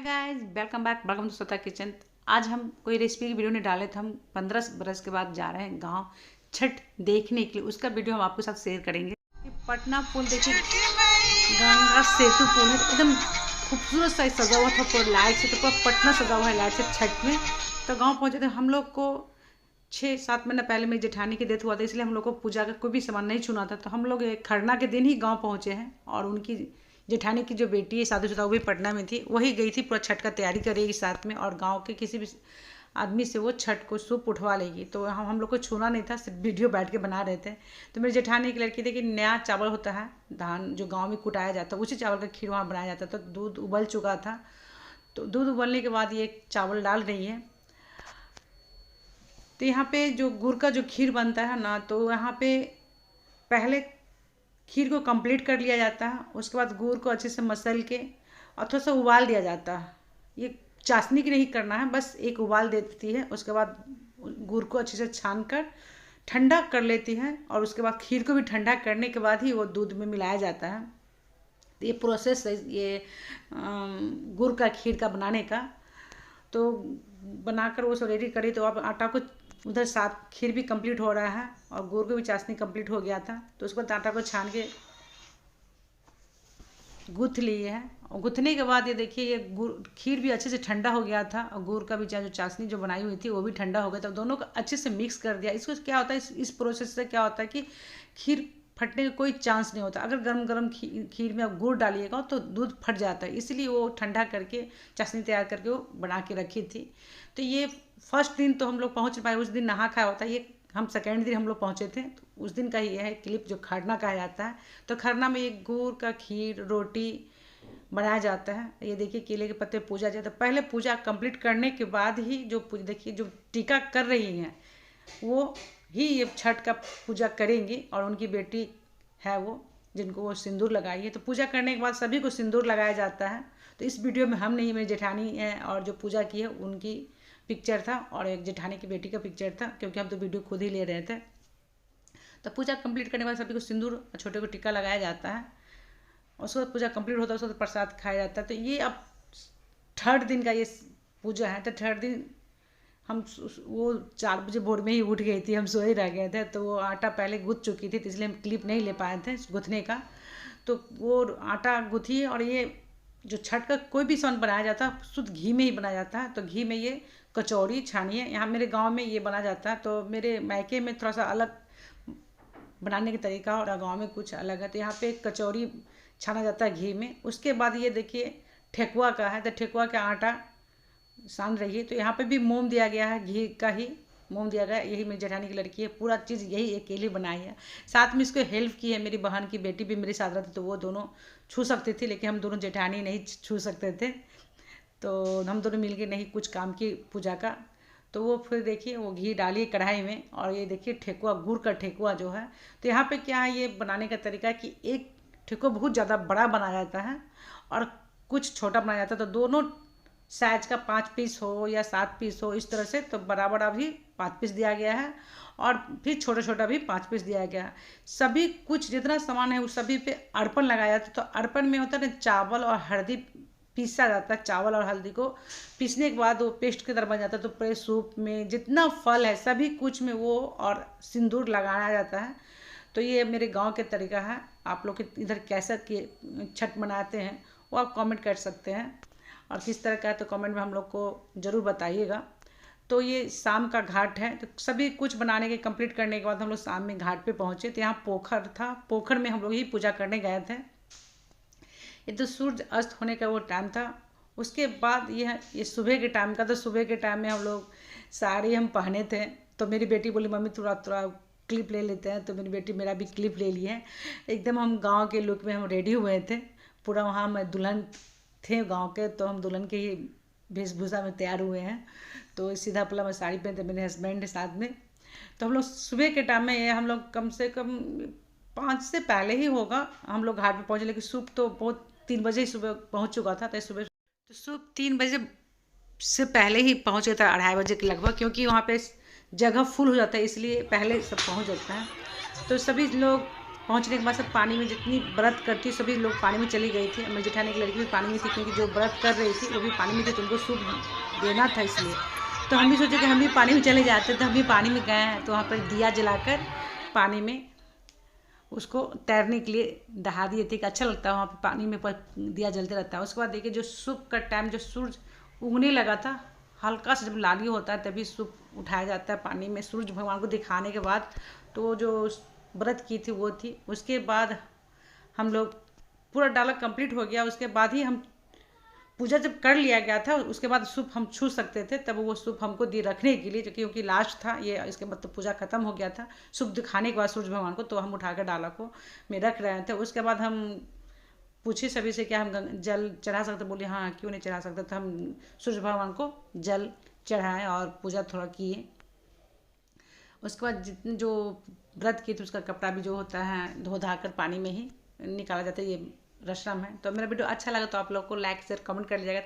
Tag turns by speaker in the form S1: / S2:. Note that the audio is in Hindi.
S1: Guys, welcome back, welcome to Swata kitchen. आज हम कोई रेसिपी की वीडियो नहीं डाले थे। हम 15 बरस के बाद जा रहे हैं गांव छठ देखने के लिए। उसका वीडियो हम आपके साथ शेयर करेंगे। पटना पुल देखिए, गंगा सेतु पुल है, एकदम खूबसूरत सा सजा हुआ था पूरा लाइट से। तो पूरा पटना सजा हुआ है लाइट से छठ में। तो गाँव पहुँचे थे हम लोग को 6-7 महीना पहले मेरी जेठानी की डेथ हुआ था, इसलिए हम लोग को पूजा का कोई भी सामान नहीं छूना था। तो हम लोग खरना के दिन ही गांव पहुंचे हैं। और उनकी जेठानी की जो बेटी है शादीशुदा, वो भी पटना में थी, वही गई थी पूरा छठ का तैयारी करेगी साथ में। और गांव के किसी भी आदमी से वो छठ को सूप उठवा लेगी। तो हम लोग को छूना नहीं था, सिर्फ वीडियो बैठ के बना रहे थे। तो मेरी जेठानी की लड़की देखिए, नया चावल होता है, धान जो गाँव में कुटाया जाता है, उसी चावल का खीर वहाँ बनाया जाता है। तो दूध उबल चुका था, तो दूध उबलने के बाद ये चावल डाल रही है। तो यहाँ पे जो गुड़ का जो खीर बनता है ना, तो यहाँ पे पहले खीर को कंप्लीट कर लिया जाता है। उसके बाद गुड़ को अच्छे से मसल के और थोड़ा सा उबाल दिया जाता है। ये चाशनी की नहीं करना है, बस एक उबाल देती है। उसके बाद गुड़ को अच्छे से छान कर ठंडा कर लेती है। और उसके बाद खीर को भी ठंडा करने के बाद ही वो दूध में मिलाया जाता है। तो ये प्रोसेस है ये गुड़ का खीर का बनाने का। तो बनाकर वो सब रेडी करी। तो अब आटा को उधर साथ खीर भी कंप्लीट हो रहा है और गुड़ की भी चाशनी कंप्लीट हो गया था। तो उसको आटा को छान के गूँथ लिए है। और गूँथने के बाद ये देखिए, ये गुड़ खीर भी अच्छे से ठंडा हो गया था और गुड़ का भी जो चाशनी जो बनाई हुई थी वो भी ठंडा हो गया था। दोनों को अच्छे से मिक्स कर दिया। इसको क्या होता है, इस प्रोसेस से क्या होता है कि खीर फटने का कोई चांस नहीं होता। अगर गरम गरम खीर में आप गुड़ डालिएगा तो दूध फट जाता है, इसलिए वो ठंडा करके चाशनी तैयार करके वो बना के रखी थी। तो ये फर्स्ट दिन तो हम लोग पहुँच पाए, उस दिन नहा खाया होता है। ये हम सेकेंड दिन हम लोग पहुँचे थे, तो उस दिन का ही है क्लिप जो खरना कहा जाता है। तो खरना में ये गुड़ का खीर रोटी बनाया जाता है। ये देखिए, केले के पत्ते पूजा जाता है। पहले पूजा कंप्लीट करने के बाद ही जो देखिए जो टीका कर रही हैं वो ही ये छठ का पूजा करेंगी। और उनकी बेटी है वो, जिनको वो सिंदूर लगाई है। तो पूजा करने के बाद सभी को सिंदूर लगाया जाता है। तो इस वीडियो में हम नहीं, मेरी जेठानी है और जो पूजा की है उनकी पिक्चर था और एक जेठानी की बेटी का पिक्चर था, क्योंकि हम तो वीडियो खुद ही ले रहे थे। तो पूजा कंप्लीट करने के बाद सभी को सिंदूर, छोटे को टीका लगाया जाता है। उसके बाद पूजा कंप्लीट होता है, उसके बाद प्रसाद खाया जाता है। तो ये अब थर्ड दिन का ये पूजा है। तो थर्ड दिन हम वो 4 बजे भोर में ही उठ गई थी, हम सोए रह गए थे। तो वो आटा पहले गूँथ चुकी थी, तो इसलिए हम क्लिप नहीं ले पाए थे गूँथने का। तो वो आटा गूँथी। और ये जो छठ का कोई भी सामान बनाया जाता है शुद्ध घी में ही बनाया जाता है। तो घी में ये कचौड़ी छानी है। यहाँ मेरे गांव में ये बना जाता है। तो मेरे मायके में थोड़ा सा अलग बनाने का तरीका और गांव में कुछ अलग है। तो यहाँ पे कचौड़ी छाना जाता है घी में। उसके बाद ये देखिए ठेकुआ का है। तो ठेकुआ का आटा सान रही है। तो यहाँ पे भी मोम दिया गया है, घी का ही मोम दिया गया है। यही मेरी जेठानी की लड़की है, पूरा चीज़ यही अकेले बनाई है। साथ में इसको हेल्प की है मेरी बहन की बेटी भी मेरे साथ रहती, तो वो दोनों छू सकती थी, लेकिन हम दोनों जेठानी नहीं छू सकते थे। तो हम दोनों मिलके नहीं कुछ काम की पूजा का। तो वो फिर देखिए वो घी डालिए कढ़ाई में। और ये देखिए ठेकुआ, गुड़ का ठेकुआ जो है। तो यहाँ पे क्या है, ये बनाने का तरीका है कि एक ठेकुआ बहुत ज़्यादा बड़ा बनाया जाता है और कुछ छोटा बनाया जाता है। तो दोनों साइज का 5 पीस हो या 7 पीस हो, इस तरह से। तो बड़ा बड़ा भी 5 पीस दिया गया है और फिर छोटा छोटा भी 5 पीस दिया गया है। सभी कुछ जितना सामान है उस सभी पे अर्पण लगाया जाता है। तो अर्पण में होता है ना, चावल और हल्दी पीसा जाता है। चावल और हल्दी को पीसने के बाद वो पेस्ट की तरह बन जाता है। तो पूरे सूप में जितना फल है सभी कुछ में वो और सिंदूर लगाया जाता है। तो ये मेरे गांव के तरीका है। आप लोग के इधर कैसा छठ मनाते हैं वो आप कमेंट कर सकते हैं, और किस तरह का है तो कमेंट में हम लोग को ज़रूर बताइएगा। तो ये शाम का घाट है। तो सभी कुछ बनाने के कंप्लीट करने के बाद हम लोग शाम में घाट पे पहुँचे। तो यहाँ पोखर था, पोखर में हम लोग ही पूजा करने गए थे। ये तो सूर्य अस्त होने का वो टाइम था। उसके बाद ये सुबह के टाइम का। तो सुबह के टाइम में हम लोग साड़ी हम पहने थे। तो मेरी बेटी बोली मम्मी थोड़ा थोड़ा क्लिप ले लेते हैं। तो मेरी बेटी मेरा भी क्लिप ले ली है। एकदम हम गांव के लुक में हम रेडी हुए थे पूरा। वहाँ मैं दुल्हन थे गांव के, तो हम दुल्हन के ही वेशभूषा में तैयार हुए हैं। तो सीधा पला मैं साड़ी पहनते, मेरे हस्बैंड है साथ में। तो हम लोग सुबह के टाइम में हम लोग कम से कम 5 से पहले ही होगा हम लोग घाट पे पहुँचे। लेकिन सूप तो बहुत 3 बजे ही सुबह पहुँच चुका था। तो सुबह तो सूप 3 बजे से पहले ही पहुँचे था, 2:30 बजे के लगभग, क्योंकि वहाँ पे जगह फुल हो जाता है, इसलिए पहले सब पहुँच जाता है। तो सभी लोग पहुंचने के बाद सब पानी में, जितनी व्रत करती सभी लोग पानी में चली गई थी। मेरी जेठानी की लड़की भी पानी में थी, क्योंकि जो व्रत कर रही थी वो भी पानी में थी, तो उनको सूप देना था इसलिए। तो हम भी सोचे कि हम भी पानी में चले जाते, तो हम भी पानी में गए हैं। तो वहाँ पर दिया जलाकर पानी में उसको तैरने के लिए दहा दिए थे कि अच्छा लगता है वहाँ पे पानी में दिया जलते रहता है। उसके बाद देखिए जो सूप का टाइम, जो सूरज उगने लगा था, हल्का सा जब लाली होता है तभी सूप उठाया जाता है पानी में सूरज भगवान को दिखाने के बाद। तो जो व्रत की थी वो थी। उसके बाद हम लोग पूरा डाला कंप्लीट हो गया। उसके बाद ही हम पूजा जब कर लिया गया था, उसके बाद सूप हम छू सकते थे, तब वो सूप हमको दिए रखने के लिए, क्योंकि लास्ट था ये। इसके बाद तो पूजा खत्म हो गया था। सूप दिखाने के बाद सूरज भगवान को, तो हम उठाकर डाला को में रख रहे थे। उसके बाद हम पूछे सभी से क्या हम जल चढ़ा सकते, बोले हाँ क्यों नहीं चढ़ा सकते। तो हम सूरज भगवान को जल चढ़ाएँ और पूजा थोड़ा किए। उसके बाद जितने जो व्रत किए थे उसका कपड़ा भी जो होता है धो धा कर पानी में ही निकाला जाता है, ये रस्म है। तो मेरा वीडियो अच्छा लगा तो आप लोग को लाइक शेयर कमेंट कर लीजिएगा।